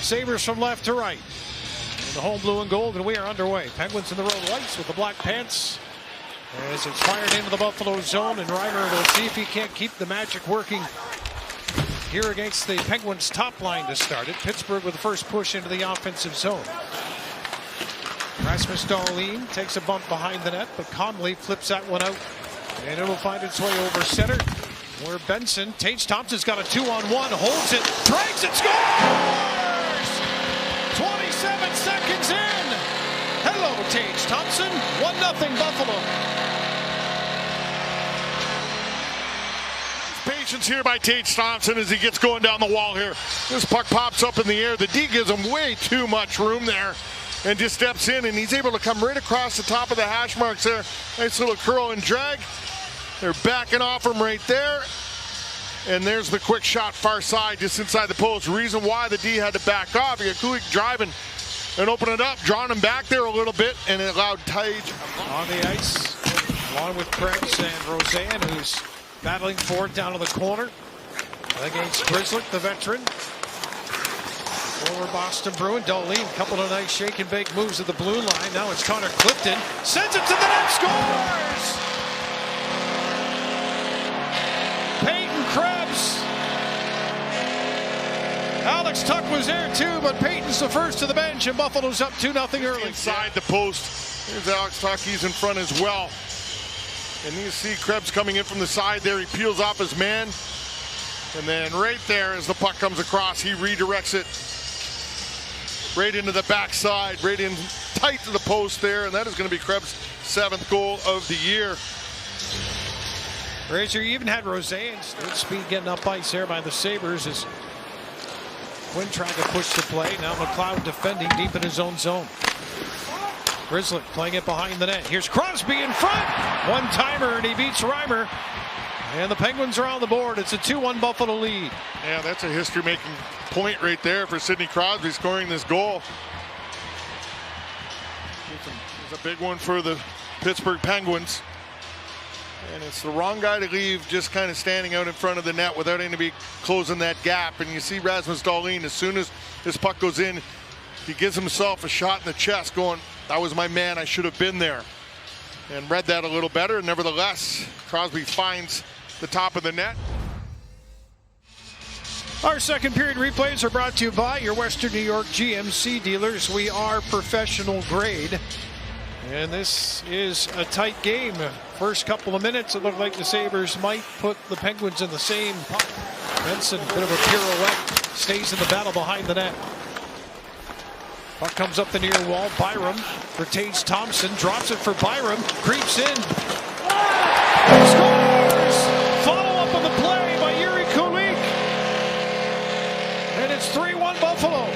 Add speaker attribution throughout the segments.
Speaker 1: Sabres from left to right. In the home blue and gold, and we are underway. Penguins in the road whites with the black pants. As it's fired into the Buffalo zone, and Reimer will see if he can't keep the magic working here against the Penguins' top line to start it. Pittsburgh with the first push into the offensive zone. Rasmus Dahlin takes a bump behind the net, but Conley flips that one out, and it will find its way over center, where Benson, Tage Thompson's got a 2-on-1, holds it, drags it, scores! 27 seconds in. Hello, Tage Thompson. 1-0 Buffalo.
Speaker 2: Patience here by Tage Thompson as he gets going down the wall here. This puck pops up in the air. The D gives him way too much room there and just steps in, and he's able to come right across the top of the hash marks there. Nice little curl and drag. They're backing off him right there. And there's the quick shot far side just inside the post. Reason why the D had to back off. You got Kulik driving and open it up, drawing him back there a little bit, and it allowed Tage
Speaker 1: on the ice, along with Krebs and Roseanne, who's battling for it down to the corner against Grzelcyk, the veteran. Former Boston Bruin, Dahlin, a couple of nice shake and bake moves at the blue line. Now it's Connor Clifton, sends it to the net, scores! Peyton Krebs. Alex Tuck was there too, but Peyton's the first to the bench, and Buffalo's up 2-0 early.
Speaker 2: Inside the post. There's Alex Tuck, he's in front as well. And you see Krebs coming in from the side there. He peels off his man. And then right there as the puck comes across, he redirects it right into the backside, right in tight to the post there. And that is going to be Krebs' 7th goal of the year.
Speaker 1: Razor, you even had Roseanne's good speed getting up ice there by the Sabres as Quinn trying to push the play. Now McLeod defending deep in his own zone. Grzelcyk playing it behind the net. Here's Crosby in front. One-timer, and he beats Reimer. And the Penguins are on the board. It's a 2-1 Buffalo lead.
Speaker 2: Yeah, that's a history-making point right there for Sidney Crosby scoring this goal. It's a big one for the Pittsburgh Penguins. And it's the wrong guy to leave just kind of standing out in front of the net without anybody closing that gap. And you see Rasmus Dahlin, as soon as this puck goes in, he gives himself a shot in the chest going, that was my man, I should have been there. And read that a little better. Nevertheless, Crosby finds the top of the net.
Speaker 1: Our second period replays are brought to you by your Western New York GMC dealers. We are professional grade. And this is a tight game. First couple of minutes, it looked like the Sabres might put the Penguins in the same pot. Benson, bit of a pirouette, stays in the battle behind the net. Puck comes up the near wall. Byram for Tage Thompson, drops it for Byram, creeps in. Scores! Follow up on the play by Yuri Kulik. And it's 3-1 Buffalo.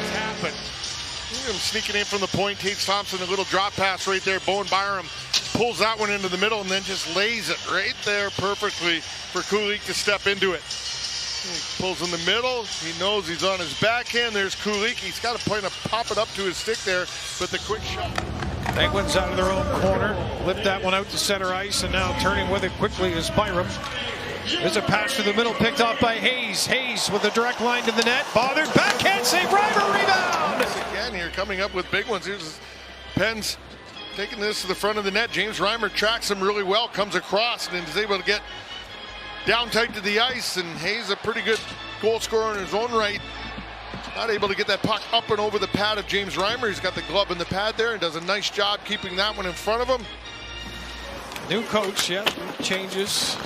Speaker 2: It's happened. Him sneaking in from the point. Tage Thompson, a little drop pass right there. Bowen Byram pulls that one into the middle and then just lays it right there perfectly for Kulik to step into it. He pulls in the middle. He knows he's on his backhand. There's Kulik. He's got to pop it up to his stick there, but the quick shot.
Speaker 1: Penguins out of their own corner. Lift that one out to center ice, and now turning with it quickly is Byram. There's a pass through the middle picked off by Hayes. Hayes with a direct line to the net. Bothered. Backhand save. Reimer rebound.
Speaker 2: Again here coming up with big ones. Here's Pens taking this to the front of the net. James Reimer tracks him really well. Comes across and is able to get down tight to the ice. And Hayes, a pretty good goal scorer in his own right. Not able to get that puck up and over the pad of James Reimer. He's got the glove in the pad there and does a nice job keeping that one in front of him.
Speaker 1: New coach, yeah, changes.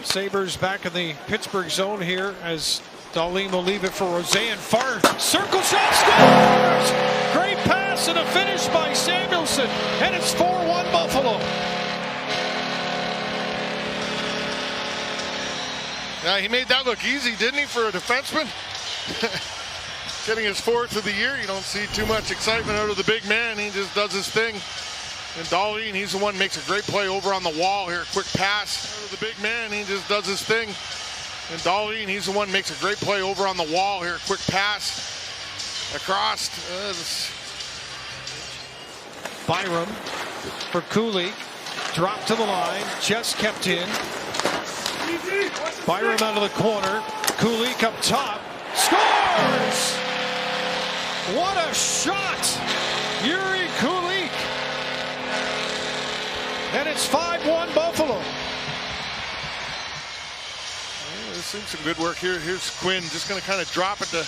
Speaker 1: Sabres back in the Pittsburgh zone here as Dahlin will leave it for Roseanne. Far circle shot, scores! Great pass and a finish by Samuelson, and it's 4-1 Buffalo.
Speaker 2: Now he made that look easy, didn't he, for a defenseman? Getting his 4th of the year, you don't see too much excitement out of the big man. He just does his thing. And Dahlin, he's the one who makes a great play over on the wall here. Quick pass out of the big man. He just does his thing. And Dahlin, he's the one who makes a great play over on the wall here. Quick pass across.
Speaker 1: Byram for Kulik. Drop to the line. Just kept in. Byram out of the corner. Kulik up top. Score! scores! What a shot! Yuri Kulik. And it's 5-1 Buffalo.
Speaker 2: They're seeing some good work here. Here's Quinn, just going to kind of drop it to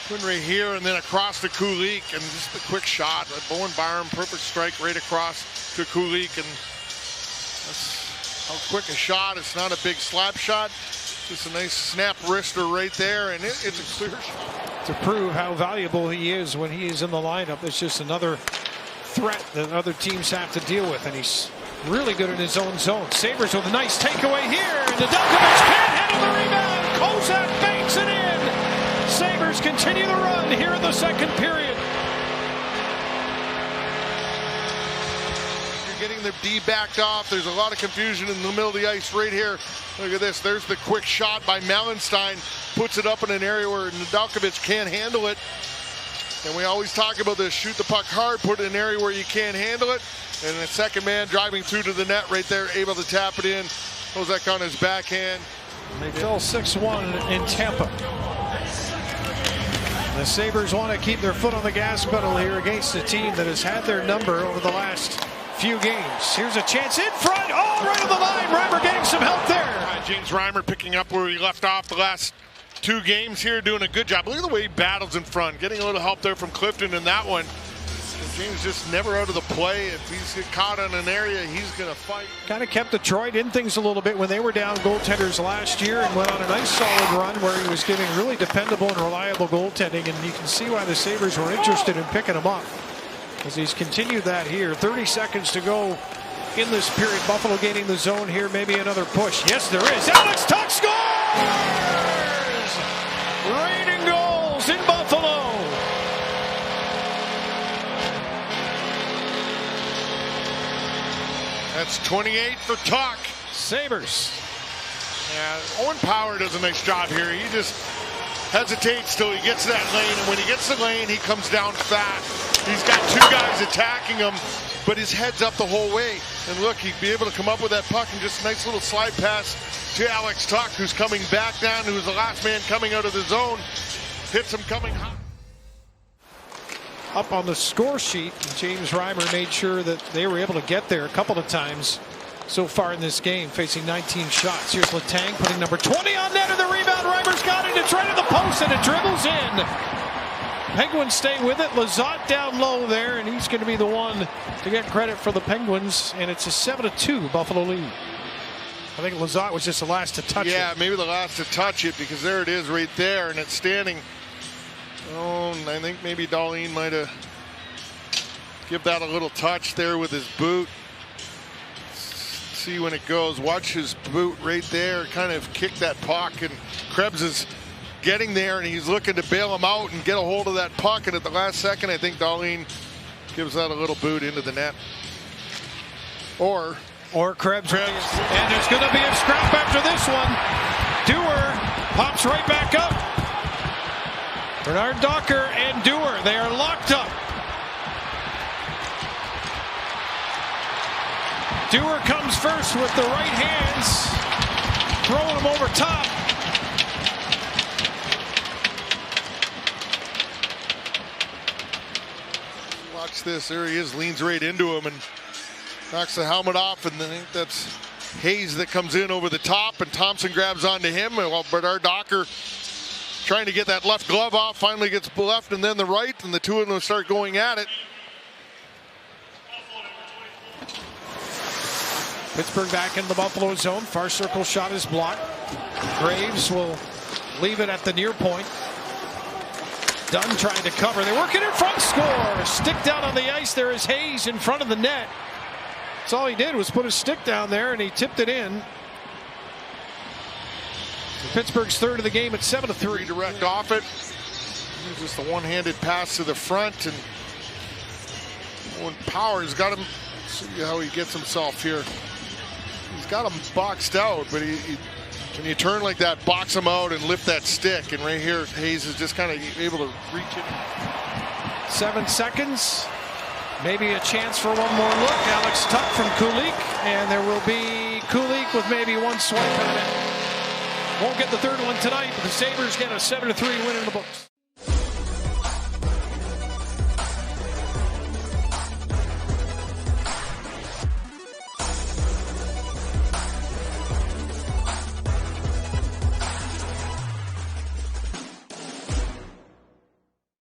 Speaker 2: Quinn right here, and then across to Kulik, and just a quick shot. Bowen Byram, perfect strike right across to Kulik, and that's how quick a shot. It's not a big slap shot, just a nice snap wrister right there, and it's a clear shot.
Speaker 1: To prove how valuable he is when he is in the lineup, it's just another threat that other teams have to deal with, and he's really good in his own zone. Sabres with a nice takeaway here, and Nedeljkovic can't handle the rebound. Kozak banks it in. Sabres continue the run here in the second period.
Speaker 2: You're getting the D backed off. There's a lot of confusion in the middle of the ice right here. Look at this. There's the quick shot by Melenstein. Puts it up in an area where Nedeljkovic can't handle it. And we always talk about this, shoot the puck hard, put it in an area where you can't handle it. And the second man driving through to the net right there, able to tap it in. Kozak on his backhand.
Speaker 1: They fell 6-1 in Tampa. The Sabres want to keep their foot on the gas pedal here against a team that has had their number over the last few games. Here's a chance in front. Oh, right on the line. Reimer getting some help there.
Speaker 2: James Reimer picking up where he left off the last 2 games here, doing a good job. Look at the way he battles in front, getting a little help there from Clifton in that one. And James just never out of the play. If he's caught in an area, he's going to fight.
Speaker 1: Kind of kept Detroit in things a little bit when they were down goaltenders last year, and went on a nice solid run where he was giving really dependable and reliable goaltending, and you can see why the Sabres were interested in picking him up, as he's continued that here. 30 seconds to go in this period. Buffalo gaining the zone here, maybe another push. Yes, there is. Alex Tuch scores! Raining goals in Buffalo.
Speaker 2: That's 28 for Tuch.
Speaker 1: Sabres.
Speaker 2: Yeah, Owen Power does a nice job here. He just hesitates till he gets to that lane, and when he gets to the lane, he comes down fast. He's got 2 guys attacking him, but his head's up the whole way. And look, he'd be able to come up with that puck and just a nice little slide pass to Alex Tuch, who's coming back down, who's the last man coming out of the zone. Hits him coming hot.
Speaker 1: Up on the score sheet, James Reimer made sure that they were able to get there a couple of times so far in this game, facing 19 shots. Here's Letang putting number 20 on net, and the rebound. Reimer's got it. It's right at the post, and it dribbles in. Penguins stay with it. Lizotte down low there, and he's going to be the one to get credit for the Penguins, and it's a 7-2 Buffalo lead. I think Lizotte was just the last to touch it.
Speaker 2: Yeah, maybe the last to touch it, because there it is right there, and it's standing. Oh, I think maybe Dahlin might have give that a little touch there with his boot. See when it goes. Watch his boot right there. Kind of kick that puck, and Krebs is getting there, and he's looking to bail him out and get a hold of that puck. And at the last second, I think Dahlin gives that a little boot into the net. Or
Speaker 1: Krebs. And there's going to be a scrap after this one. Dewar pops right back up. Bernard Docker and Dewar, they are locked up. Dewar comes first with the right hands, throwing him over top.
Speaker 2: Watch this. There he is, leans right into him and knocks the helmet off, and I think that's Hayes that comes in over the top, and Thompson grabs onto him, while Bernard Docker trying to get that left glove off, finally gets the left and then the right, and the two of them start going at it.
Speaker 1: Pittsburgh back in the Buffalo zone. Far circle shot is blocked. Graves will leave it at the near point. Dunn trying to cover. They work it in front. Score. Stick down on the ice. There is Hayes in front of the net. That's all he did was put his stick down there, and he tipped it in. Pittsburgh's third of the game at 7-3.
Speaker 2: Direct off it. Just a one-handed pass to the front, and Owen Power's got him. See how he gets himself here. He's got him boxed out, but when you turn like that, box him out and lift that stick. And right here, Hayes is just kind of able to reach it.
Speaker 1: 7 seconds. Maybe a chance for one more look. Alex Tuch from Kulik, and there will be Kulik with maybe one swipe at it. Won't get the third one tonight, but the Sabres get a 7-3 win in the books.